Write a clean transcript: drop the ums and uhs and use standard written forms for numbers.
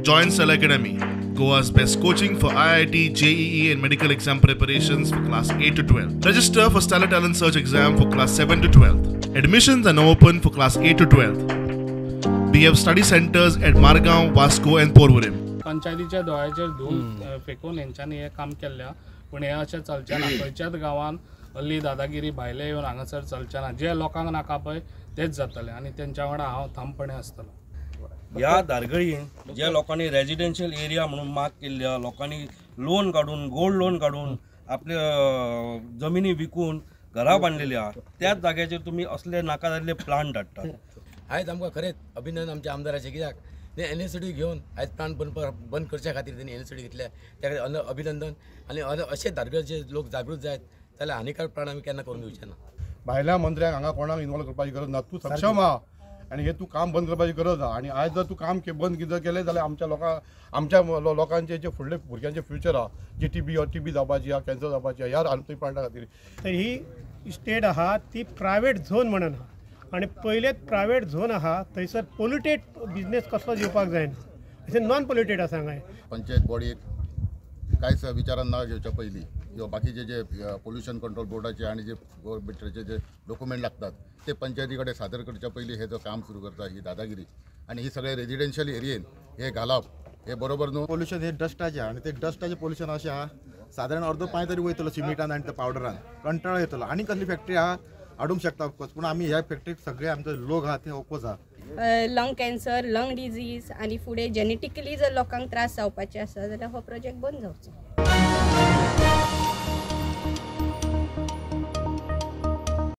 Join Cell Academy, Goa's best coaching for IIT, JEE and medical exam preparations for class 8 to 12. Register for Stellar Talent Search exam for class 7 to 12. Admissions are now open for class 8 to 12. We have study centers at Margaon, Vasco and Porvorim. पंचायतीच्या दोळ्याचेर धूल फेकून हेंच्यांनी हे काम केल्ल्या पण हे अशें चलचें ना. खंयच्याच गांवांत हल्ली दादागिरी भायले येवन हांगासर चलचें ना. जे लोकांक नाका पळय तेच जातलें आनी तेंच्या वांगडा हांव ठामपणे आसतलो. ह्या दारगळीन ज्या लोकांनी रेजिडेन्शियल एरिया म्हणून माग केल्ल्या लोकांनी लोन काढून गोल्ड लोन काढून आपल्या जमिनी विकून घरां बांदलेल्या त्याच जाग्याचेर तुमी असले नाका जाल्ले प्लांट धाडटात. आयज आमकां खरेंच अभिनंदन आमच्या आमदाराचे, कित्याक ते एनएसडी घेवन आयज प्लांट बंद करच्या खातीर त्यांनी एनएसडी घेतल्या, त्या खातीर अभिनंदन. आनी अशे दारगळचे लोक जागृत जायत जाल्यार हानिकारक प्लांट आमी केन्ना करूंक दिवचे ना. भायल्या मंत्र्यांक हांगा कोणाक इन्वॉल्व करपाची गरज ना. तूं सक्षम आहा आनी हे तूं काम बंद करपाची गरज आहा. आनी आयज जर तूं काम बंद जर केलें जाल्यार आमच्या लोकांचे जे फुडले भुरग्यांचे फ्युचर आहा, जी टीबी जावपाची आहा, कॅन्सर जावपाची आहा, ह्या आमच्या प्लांटा खातीर. तर ही स्टेट आहा ती प्रायवेट झोन म्हणून आहा आणि पहिलेच प्रायवेट झोन आहा थंयसर पोल्युटेड बिझनेस कसलो येवपाक जायना. अशें नॉन पोल्युटेड आसा हांगा. पंचायत बॉडीक कांयच विचारान ना घेवच्या पयलीं किंवा बाकीचे जे पोल्युशन कंट्रोल बोर्डाचे आणि जे गव्हर्मेंटाचे जे डॉक्युमेंट लागतात ते पंचायती कडेन सादर करच्या पयलीं हे जो काम सुरू करता ही दादागिरी आणि ही सगळे रेजिडेन्शियल एरियेन हे घालप हे बरोबर न्हू. पोल्युशन हे डस्टाचे आणि ते डस्टाचे पोल्युशन अशें आहा सादारण अर्दो पांय तरी वयतलो सिमिटान आनी त्या पावडरान कंटाळो येतलो. आनी कसली फॅक्टरी आहा हाडूंक शकता ऑफकोर्स, पूण आमी ह्या फॅक्टरीक सगळे आमचे लोक आहात ते ओपोज आहा. लंग कॅन्सर, लंग डिजीज आणि फुडें जेनेटिकली जर लोकांक त्रास जावपाचे आसा जाल्यार हो प्रोजेक्ट बंद जावचो.